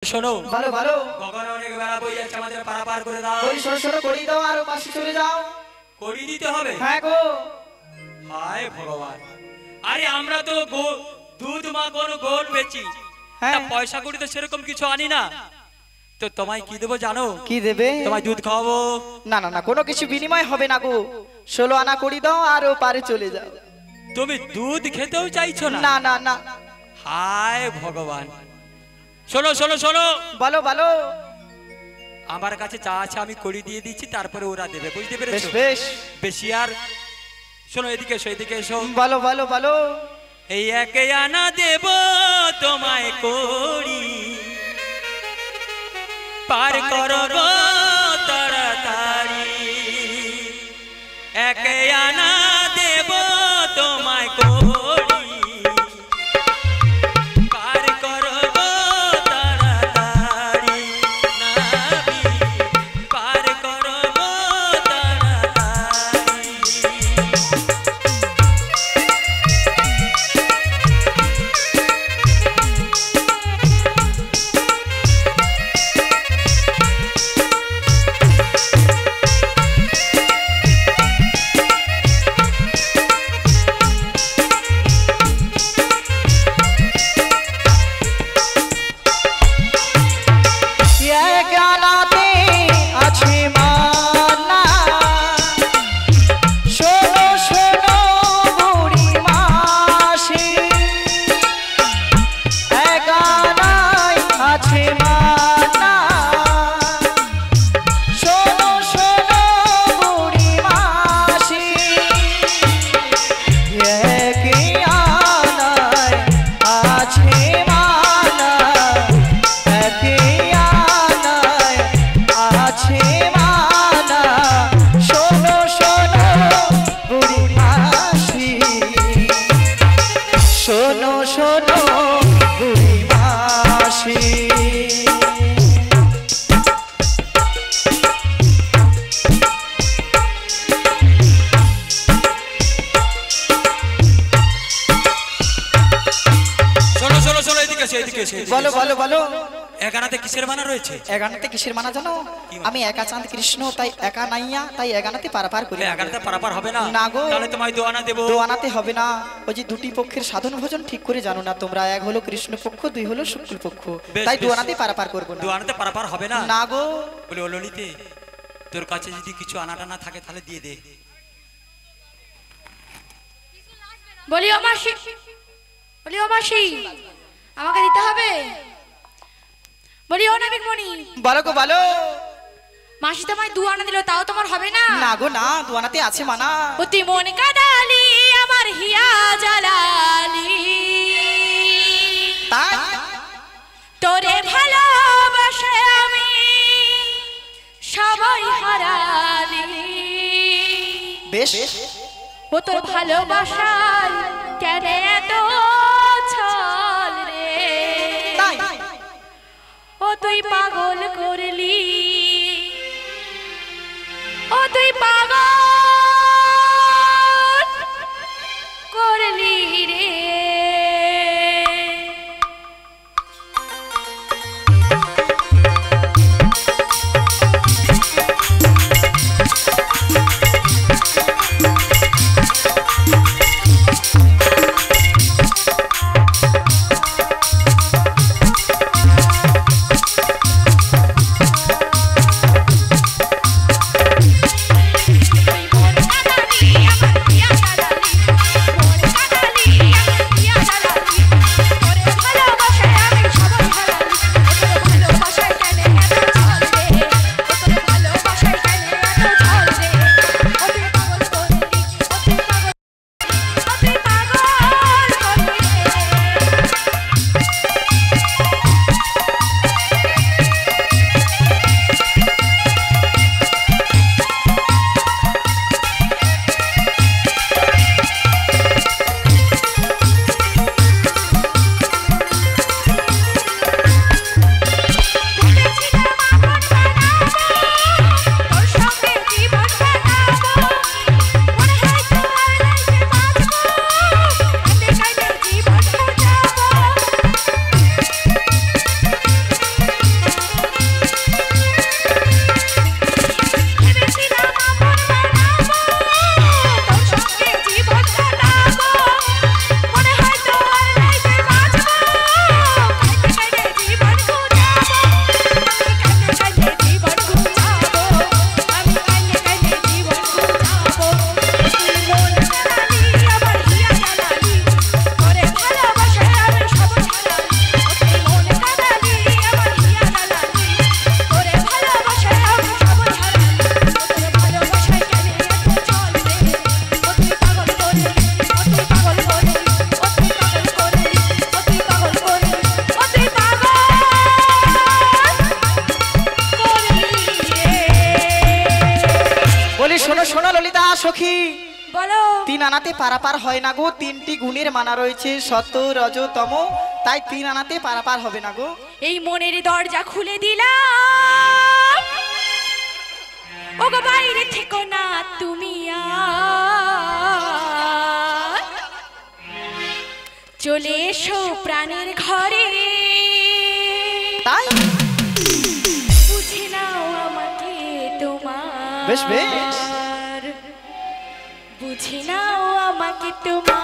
শোনো ভালো ভালো গগন অনেক বেলা বই যাচ্ছে আমাদের পারাপার করে দাও ওই সরো সরো করি দাও আর পাশে চলে যাও করি দিতে হবে হ্যাঁ গো হায় ভগবান আরে আমরা তো দুধ মাখন গোল বেচি হ্যাঁ পয়সা করি তো সেরকম কিছু আনি না তো তোমায় কি দেবো জানো কি দেবে তোমায় দুধ খাওয়াবো না না না কোনো কিছু বিনিময় হবে না গো 16 আনা করি দাও আর ও পারে চলে যাও তুমি দুধ খেতেও চাইছো না না না না হায় ভগবান শোনো শোনো শোনো বলো বলো আমার কাছে যা আছে আমি করি দিয়ে দিচ্ছি তারপরে ওরা দেবে বুঝতে বেশ পেরেছো বেশ বেশি আর শোনো এদিকে এসো এদিকে এসো বলো বলো বলো এই একে আনা দেব তোমায় করি পার করব তাড়াতাড়ি একে আনা দেব তোমায় করি পার করব তাড়াতাড়ি নাবি পার করব তাড়াতাড়ি বলো বলো বলো এগানাতে কিসের মানা রয়েছে এগানাতে কিসের মানা জানো আমি একা চাঁদ কৃষ্ণ তাই একা নাইয়া তাই এগানাতে পারাপার করি এগানাতে পারাপার হবে না না গো তাহলে তোমায় দোয়ানা দেব দোয়ানাতে হবে না ওই যে দুটি পক্ষের সাধন ভোজন ঠিক করে জানো না তোমরা এক হলো কৃষ্ণ পক্ষ দুই হলো শুক্ল পক্ষ তাই দোয়ানাতে পারাপার করব না দোয়ানাতে পারাপার হবে না না গো বলে ও ললিতে তোর কাছে যদি কিছু আনাটানা থাকে তাহলে দিয়ে দে বলিও মাসি আমাকে দিতে হবে বলিও নাবিক মণি বলো গো বলো মাসি তোমায় 2 আনা দিল তাও তোমার হবে না না গো না দোয়ানাতে আছে মানা অতি মন কাদালি আমার হিয়া জ্বালালি তাই তোরে ভালোবাসে আমি সবাই হারালি বেশ ও তোর ভালোবাসায় কেন এত ছল রে তাই ও তুই পাগল করলি ও তুই পাগল করলি রে সখী বলো। 3 আনাতে পারাপার হয় না গো, 3টি গুণের মানা রয়েছে, সত্য রজ তম, তাই 3 আনাতে পারাপার হবে না গো। এই মনের দরজা খুলে দিলাম, ওগো বাইরে থেকো না তুমি আর, চলে এসো প্রাণের ঘরে, তাই বুঝে নাও আমাকে তোমার, বেশ বেশ, বুঝে নাও আমাকে তোমার।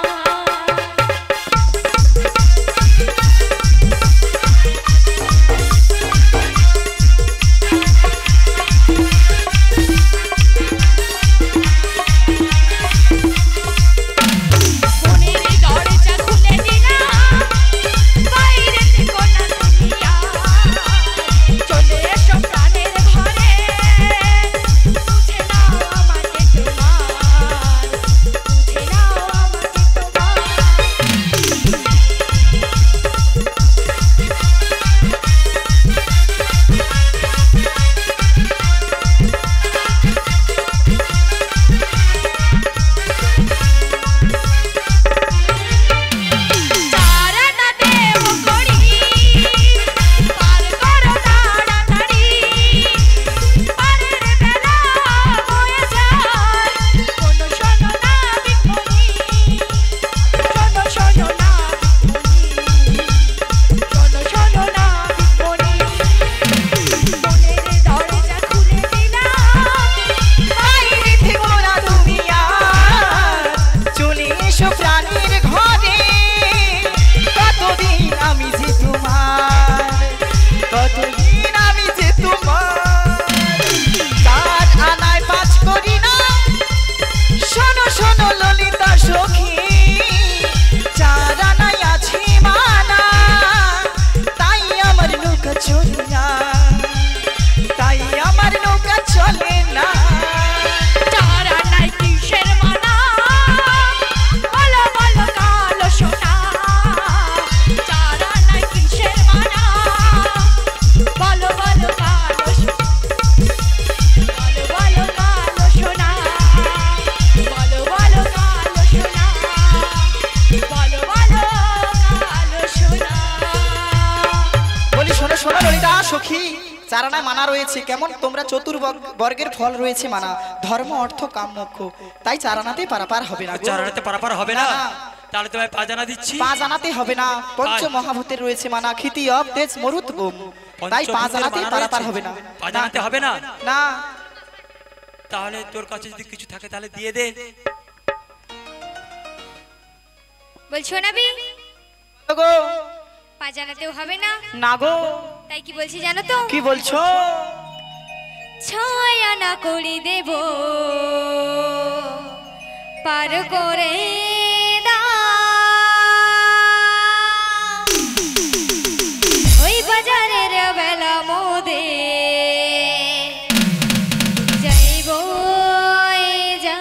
চারানায় মানা রয়েছে কেমন, তোমরা চতুর্বর্গের ফল রয়েছে মানা, ধর্ম অর্থ কাম মোক্ষ, তাই চারানাতে পারাপার হবে না। চারানাতে পারাপার হবে না, তাহলে তোমায় পা জানা দিচ্ছি। পা জানাতে হবে না, পঞ্চ মহাভূতের রয়েছে মানা, ক্ষিতি অব তেজ মরুত বোম, তাই পা জানাতে পারাপার হবে না। পা জানাতে হবে না, না। তাহলে তোর কাছে যদি কিছু থাকে তাহলে দিয়ে দে। বলছো নাবি গো পা জানাতেও হবে না? না গো। তাই কি বলছি জানো তো? কি বলছো? 6 আনা করে দেব পার করে দাও, ওই বাজারের বেলা মোদে যাইব যা।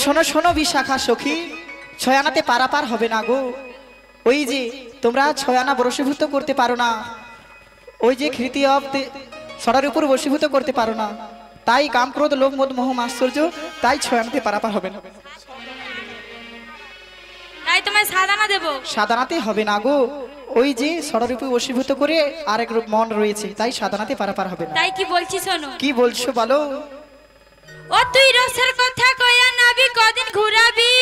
শোনো শোনো বিশাখা সখী, 6 আনাতে পারাপার হবে না গো। ওই যে তোমরা 6 আনা বশীভূত করতে পারো না, ওই যে কৃতি অব সরার উপর বশীভূত করতে পারো না, তাই কাম ক্রোধ লোভ মোদ মোহ আশ্চর্য, তাই 6 আনাতে পারাপার হবে না। তাই তোমায় সাদানা দেব। সাধানাতে হবে না গো, ওই যে ষড়রূপে বশীভূত করে আরেক রূপ মন রয়েছে, তাই সাধানাতে পারাপার হবে না। তাই কি বলছি শোনো। কি বলছো বলো। ও তুই রসের কথা কইয়া নাবি কদিন ঘুরাবি,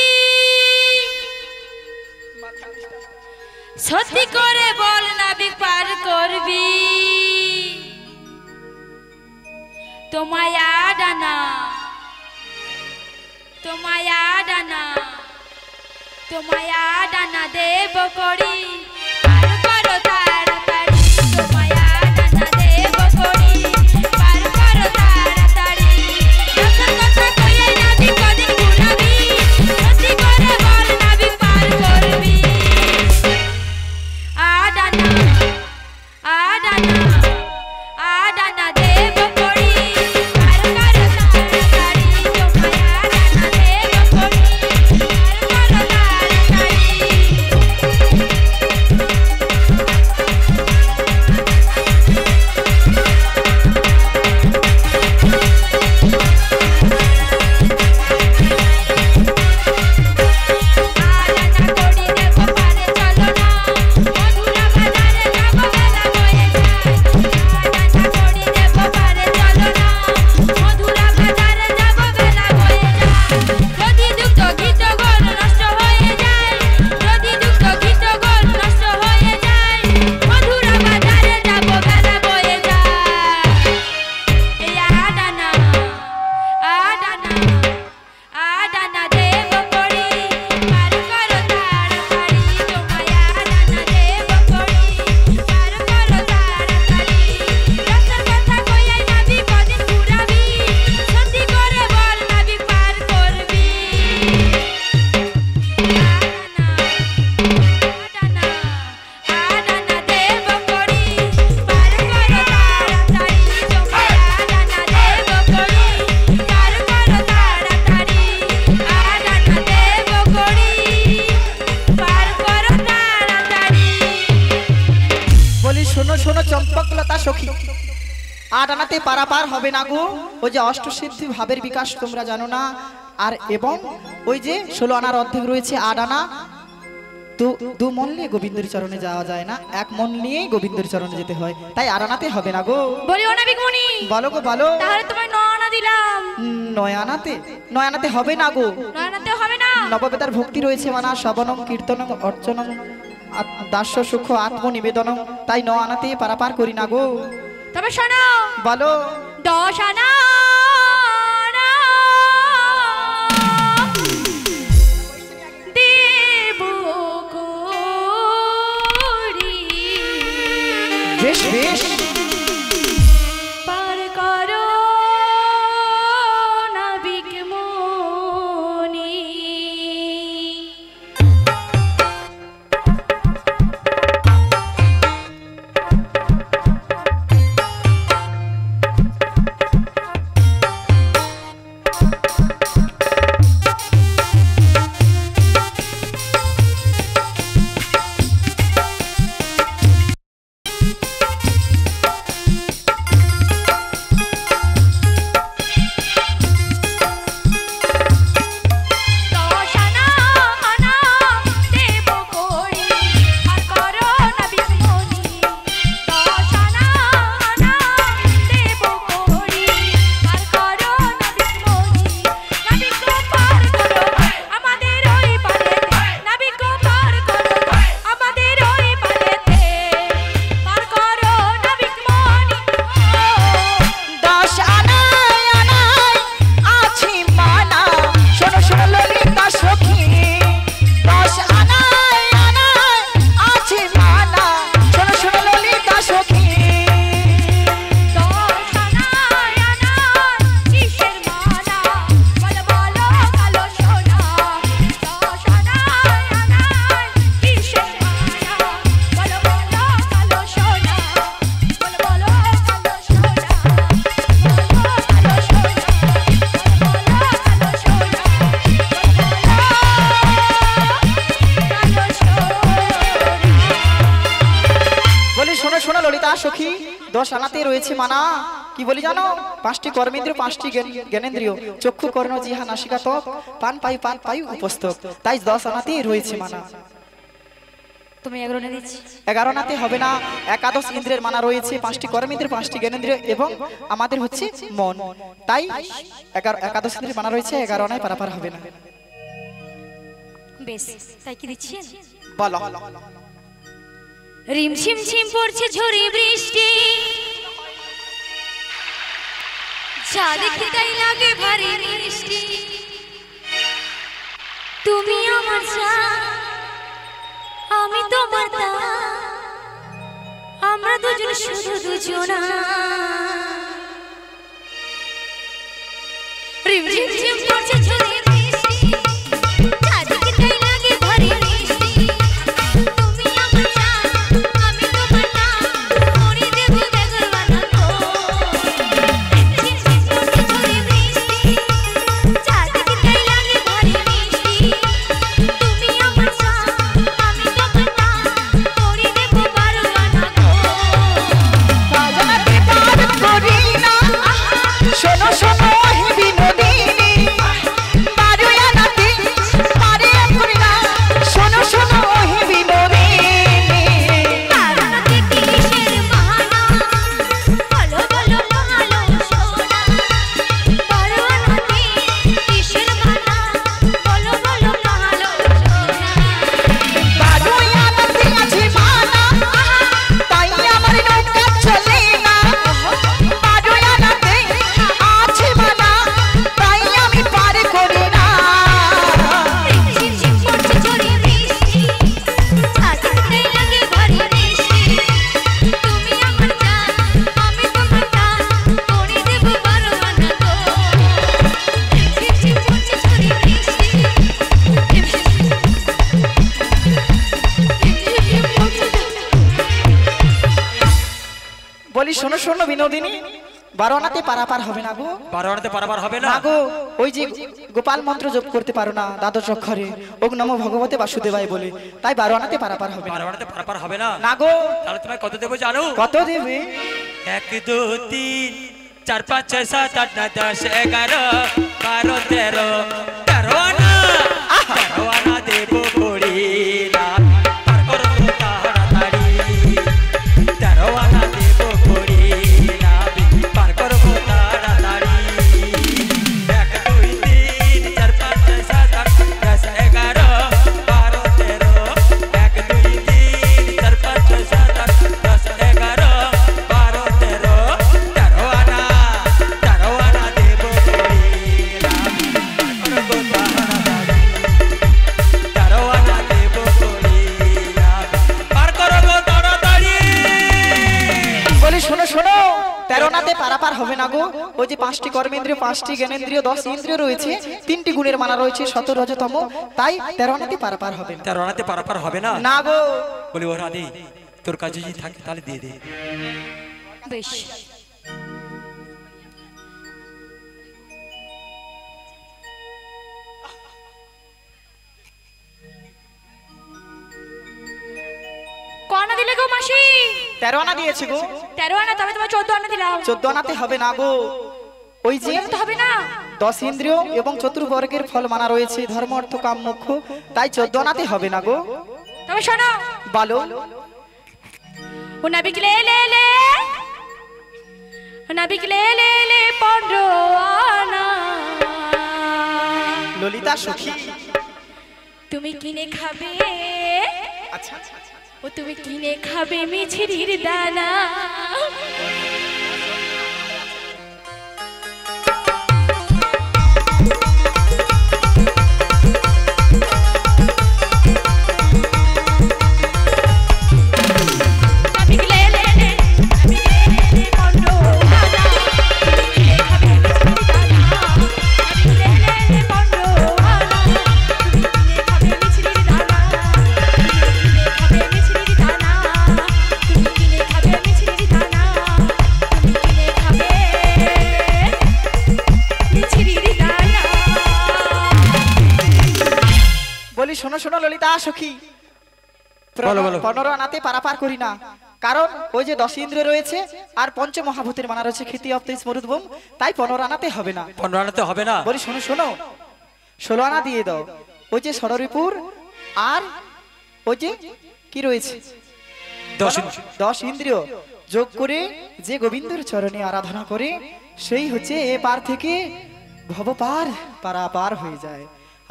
সত্যি করে বল নাবি পার করবি, তোমায় আডানা তোমায় আডানা তোমায় আডানা দেব করি, পার করো তাড়াতাড়ি, তোমায় আডানা দেব করি, পার করো তাড়াতাড়ি। রসের কথা কইয়া নাবি কদিন ঘুরাবি, সত্যি করে বল নাবি পার করবি, আডানা আডানা আডানা দেব করি, পার করো তাড়াতাড়ি, তোমায় আডানা দেব করি, পার করো তাড়াতাড়ি। চম্পকলতা সখী, 8 আনাতে পারাপার হবে না গো। ওই যে অষ্টসিদ্ধি ভাবের বিকাশ তোমরা জানো না, আর এবং ওই যে 16 আনার অর্ধেক রয়েছে 8 আনা। তো 2 মন নিয়ে গোবিন্দের চরণে যাওয়া যায় না, 1 মন নিয়ে গোবিন্দের চরণে যেতে হয়, তাই 8 আনাতে হবে না গো। বলি ও নাবিক মুনি, বলো গো বলো। তাহলে তোমায় 9 আনা দিলাম। 9 আনাতে হবে না গো। 9 আনাতে হবে না। নববেদার ভক্তি রয়েছে মানা শ্রবণম কীর্তনম অর্চনম দাস্য সুখ আত্মনিবেদনম, তাই 9 আনাতে পারাপার করি না গো। তবে শোনো, বলো। 10 আনা দেব করি, বেশ বেশ। পার করো নাবিক মুনি। সখী 10 আনাতে রয়েছে মানা কি বলি জানো 5টি কর্মেন্দ্রিয় 5টি জ্ঞানেন্দ্রিয় চক্ষু কর্ণ জিহ্বা নাসিকা ত্বক পান পায়ু উপস্থক তাই 10 আনাতে রয়েছে মানা তুমি 11 না দিচ্ছি 11 আনাতে হবে না একাদশ ইন্দ্রিয়ের মানা রয়েছে 5টি কর্মেন্দ্রিয় 5টি জ্ঞানেন্দ্রিয় এবং আমাদের হচ্ছে মন তাই একাদশ ইন্দ্রিয়ের মানা রয়েছে 11 আনায় পারাপার হবে না বেশ তাই কি দিচ্ছি বলো রিম ঝিম ঝিম পড়ছে ঝড়ে বৃষ্টি যা দেখি তাই লাগে ভারী মিষ্টি তুমি আমার জান আমি তোমার তা আমরা দুজন শুধু দুজনা রিম ঝিম ঝিম পড়ছে ঝড়ে বৃষ্টি যা দেখি তাই লাগে ভারী মিষ্টি তুমি আমার জান আমি তোমার তা মরে দেব বেগর বানাবো রিম ঝিম ঝিম পড়ছে ঝড়ে বৃষ্টি যা দেখি তাই লাগে ভারী মিষ্টি তুমি আমার জান আমি তোমার তা মরে দেব বারো বানাবো বাজাতে পার করি না শোনো শোনো হে বিনোদিনী বারুয়ানাতে পারে করি না শোনো শোনো হে বিনোদিনী তারাতে কিসের বাহানা বলো বলো ভালো সোনা বারোয়ানাতে কিসের বাহানা বলো বলো ভালো সোনা বারুয়ানাতে আছে মানা তাই আমার নৌকা চলে না বারুয়ানাতে আছে মানা তাই আমি পার করি না ঝিম ঝিম পড়ছে ঝড়ে বৃষ্টি ছাদে লাগে ভারী মিষ্টি তুমি আমার জান আমি তোমার প্রাণ করে দেব বারোয়ানা গো ঝিম ঝিম পড়ছে ঝড়ে বৃষ্টি ঝিম ঝিম বলি শোনো শোনো বিনোদিনী বারোয়ানাতে পারাপার হবে না গো 12 আনাতে পারাপার হবে না না গো ওই যে গোপাল মন্ত্র জপ করতে পারো না দ্বাদশ অক্ষরে ওম নমো ভগবতে বাসুদেবায় বলে তাই বারোয়ানাতে পারাপার হবে না 12 আনাতে পারাপার হবে না না গো তাহলে তোমায় কত দেবো জানো কত দেবে 1 2 3 4 5 6 7 8 9 10 11 12 13 13 আনা 13 আনা দেবো করি না পার করো তাড়াতাড়ি 13 আনা দেবো করি না পার করো তাড়াতাড়ি 1 2 3 4 5 6 7 8 10 11 12 13 1 2 3 4 5 6 7 8 10 11 12 13 13 আনা দেবো করি না পার করো তাড়াতাড়ি 13 আনা দেবো করি না পার করো তাড়াতাড়ি বলি শোনো শোনো তেরোনাতে পারাপার হবে না গো ওই যে 5টি কর্মেন্দ্রিয় 5টি জ্ঞানেন্দ্রিয় 10 ইন্দ্রিয় রয়েছে 3টি গুণের মানা রয়েছে 17 রজতম তাই তেরোনাতে পারাপার হবে না 13 আনাতে পারাপার হবে না না গো বলি ও রাধে তোর কাছে যদি থাকে তাহলে দিয়ে দে বেশ কনা দিলে গো মাসি 13 আনা দিয়েছে গো 13 আনা তবে তোমার 14 আনা দিলাম 14 আনাতে হবে না গো ওই যে তো হবে না 10 ইন্দ্রিয় এবং চতুর্বর্গের ফল মানা রয়েছে ধর্ম অর্থ কাম মোক্ষ তাই 14 আনাতে হবে না গো তবে শোনো বলো ও নাবিক লে লে লে ও নাবিক লে লে লে 15 আনা ললিতা সখী তুমি কিনে খাবে আচ্ছা ও তুমি কিনে খাবে মিছরির দানা শোনো শোনো ললিতা সখী বলো, বলো। 15 আনাতে পারাপার করি না কারণ ওই যে 10 ইন্দ্রিয় রয়েছে আর পঞ্চমহাভূতের মানা রয়েছে ক্ষিতি অপ্ত স্মরুদ্ভূম, তাই 15 আনাতে হবে না। 15 আনাতে হবে না? বলি শোনো শোনো, 16 আনা দিয়ে দাও। ওই যে ষড়রিপুর আর ওই যে কি রয়েছে 10 ইন্দ্রিয় যোগ করে যে গোবিন্দের চরণে আরাধনা করে সেই হচ্ছে এ পার থেকে ভব পার পারাপার হয়ে যায়,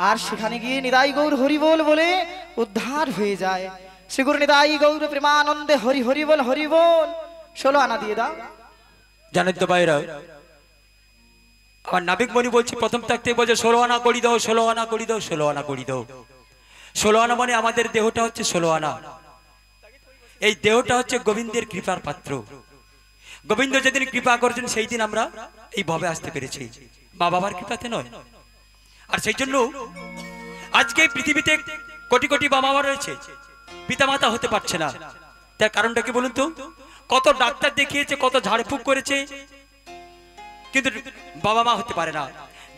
আর সেখানে গিয়ে নিদাই গৌর হরি বল বলে উদ্ধার হয়ে যায়। শ্রী গুরু নিদাই গৌর প্রেমানন্দে হরি হরি বল হরি বল। 16 আনা দিয়ে দাও। জানেন তো ভাইরা, আমার নাবিক মণি বলছে প্রথম থাকতে বলছে 16 আনা করি দাও, 16 আনা করি দাও, 16 আনা করি দাও। 16 আনা মানে আমাদের দেহটা হচ্ছে 16 আনা। এই দেহটা হচ্ছে গোবিন্দের কৃপার পাত্র। গোবিন্দ যেদিন কৃপা করেছেন সেই দিন আমরা এই ভাবে আসতে পেরেছি, মা বাবার কৃপাতে নয়। আর সেই জন্য আজকে পৃথিবীতে কোটি কোটি বাবা মা রয়েছে, পিতামাতা হতে পারছে না। তার কারণটা কি বলুন তো? কত ডাক্তার দেখিয়েছে, কত ঝাড়ফুঁক করেছে, কিন্তু বাবা মা হতে পারে না।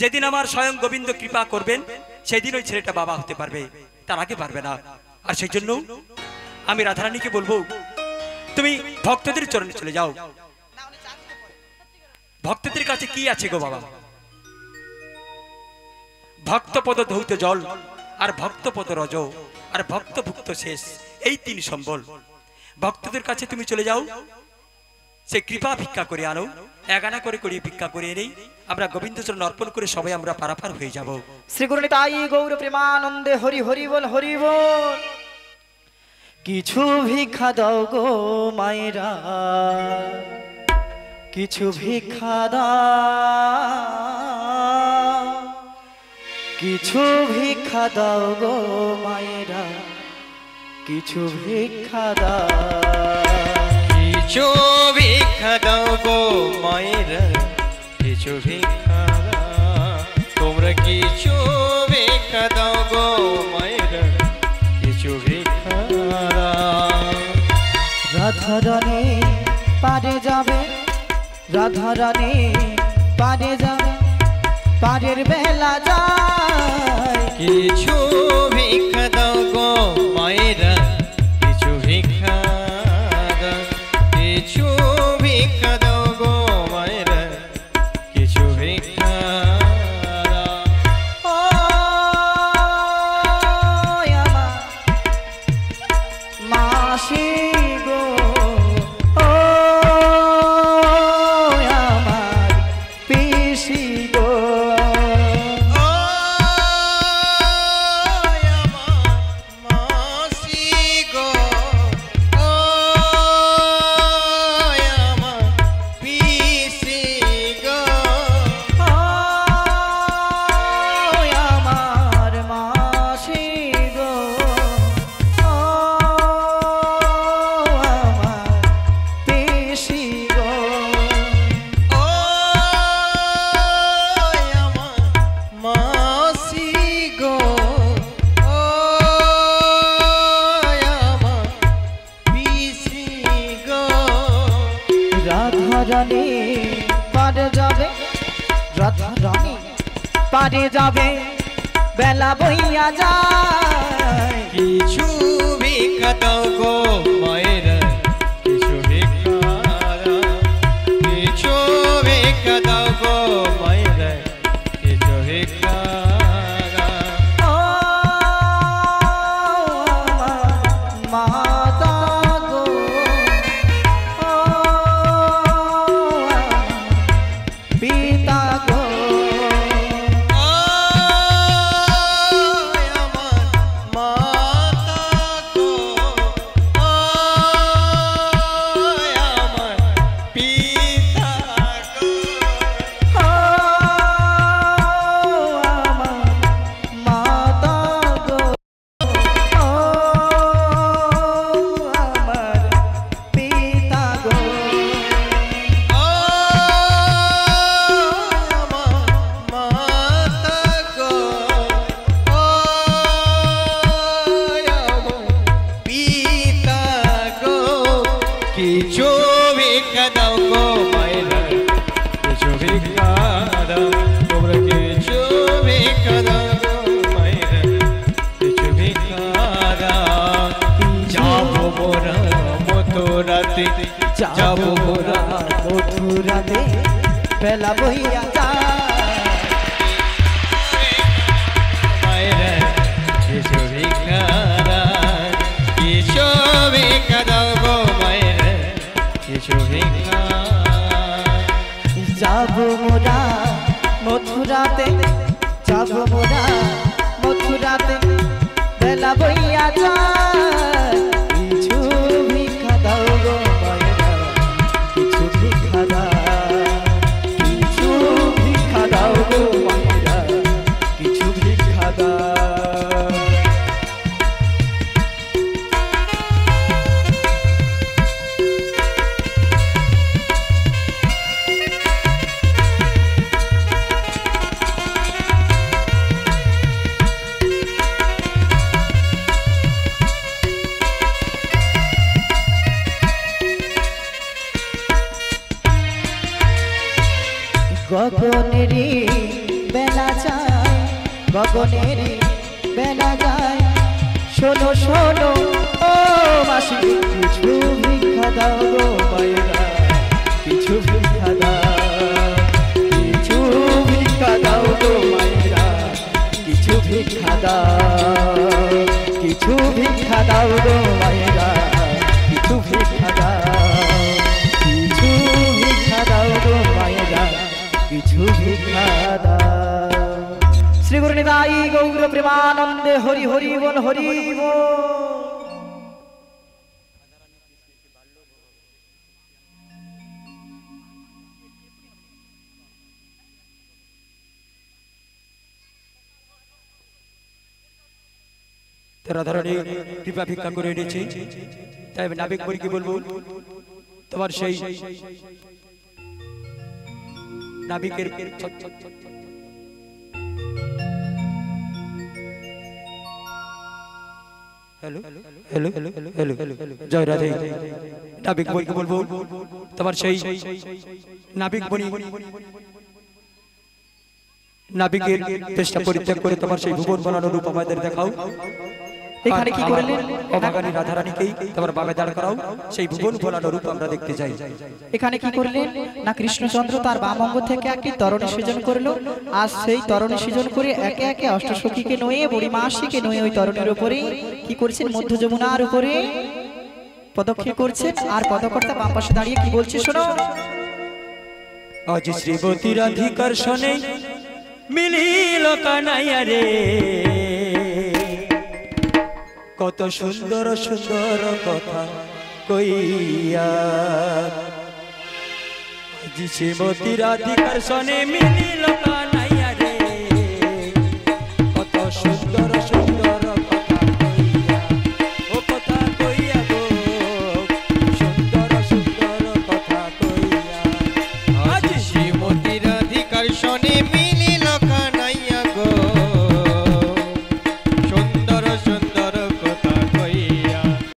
যেদিন আমার স্বয়ং গোবিন্দ কৃপা করবেন সেই দিন ওই ছেলেটা বাবা হতে পারবে, তার আগে পারবে না। আর সেই জন্য আমি রাধারানীকে বলবো, তুমি ভক্তদের চরণে চলে যাও। ভক্তদের কাছে কি আছে গো বাবা? ভক্তপদ ধৌত জল, আর ভক্তপদ রজ, আর ভক্তভুক্ত শেষ, এই 3 সম্বল। ভক্তদের কাছে তুমি চলে যাও, সে কৃপা ভিক্ষা করে আনো, 1 আনা করে করিয়ে ভিক্ষা করে এনেই আমরা গোবিন্দ চরণ অর্পণ করে সবাই আমরা পারাপার হয়ে যাব। শ্রী গুরু নিতাই গৌর প্রেমানন্দে হরি হরি বল হরি বল। কিছু ভিক্ষা দাও গো মায়েরা, কিছু ভিক্ষা দাও, কিছু ভিক্ষা দাও গো মায়েরা, কিছু ভিক্ষা দাও, কিছু ভিক্ষা দাও গো মায়েরা, কিছু ভিক্ষা দাও। তোমরা কিছু ভিক্ষা দাও গো মায়েরা, কিছু ভিক্ষা দাও। রাধারানী পারে যাবে, রাধারানী পারে যাবে, পারের বেলা যায়। কিছু ভিক্ষা দাও গো মায়েরা, কিছু ভিক্ষা দাও। কিছু ভিক্ষা দাও গো মায়েরা, কিছু ভিক্ষা দাও। ও আমার মাসি গো, ও আমার পিসি গো, ও আমার মাসি গো, ও আমার পিসি গো। ও আমার মাসি গো, ও আমার পিসি গো। ও আমার মাসি গো, ও আমার পিসি গো। রাধারানী পারে যাবে, রাধারানী পারে যাবে, বেলা বইয়া যায়। কিছু ভিক্ষা দাও গো মায়েরা, কিছু ভিক্ষা দাও। কিছু ভিক্ষা দাও গো মায়েরা, কিছু ভিক্ষা দাও। ও আমার মাতা গো, ও আমার পিতা গো, ও আমার মাতা গো, যাবো মোরা মথুরাতে বেলা বইয়া যায় মায়েরা কিছু ভিক্ষা দাও কিছু ভিক্ষা দাও গো মায়েরা কিছু ভিক্ষা যাবো মোরা মথুরাতে যাবো মোরা মথুরাতে বেলা বইয়া যায় কিছু ভিক্ষা দাও গো মায়েরা কিছু ভিক্ষা দাও কিছু ভিক্ষা দাও গো মায়েরা কিছু ভিক্ষা দাও গগনেরই বেলা যায় গগনেরই বেলা যায় শোনো শোনো ও মাসি কিছু ভিক্ষা দাও গো মায়েরা কিছু ভিক্ষা দাও কিছু ভিক্ষা দাও গো মায়েরা কিছু ভিক্ষা দাও কিছু ভিক্ষা দাও গো মায়েরা কিছু ভিক্ষা দাও কিছু ভিক্ষা দাও গো মায়েরা কিছু ভিক্ষা দাও শ্রী গুরু নিতাই গৌর প্রেমানন্দে হরি হরি বল হরি বল तेरा धरणी कृपा भिक्षा করে এনেছি তাই আমি নাবিক বলি কি বলবো তোমার সেই নাবিকের हेलो हेलो हेलो हेलो जय राधे नाबिक বলি কি বলবো তোমার সেই নাবিক বনি নাবিকের চেষ্টা পরিত্যাগ করে তোমার সেই ভুবন বানানো রূপ আমাদের দেখাও এখানে কি করলেন অভাগানী রাধারানীকেই তোমার বামে দাঁড় করাও সেই ভুবন বানানো রূপ আমরা দেখতে যাই এখানে কি করলেন না কৃষ্ণচন্দ্র তার বাম অঙ্গ থেকে একটি তরণী সৃজন করলো আর সেই তরণী সৃজন করে একে একে অষ্টসখীকে নয়ে বুড়ি মাসিকে নয়ে ওই তরণীর উপরে কি করছেন মধ্য যমুনার উপরে পদক্ষেপ করছেন আর পদকর্তা বাম পাশে দাঁড়িয়ে কি বলছে শোনো আজ শ্রীবতী রাধিকার শনে মিলিল কানাইয়া রে কত সুন্দর সুন্দর কথা কইয়া আজ শ্রীবতী রাধিকার শনে মিলিল কানাইয়া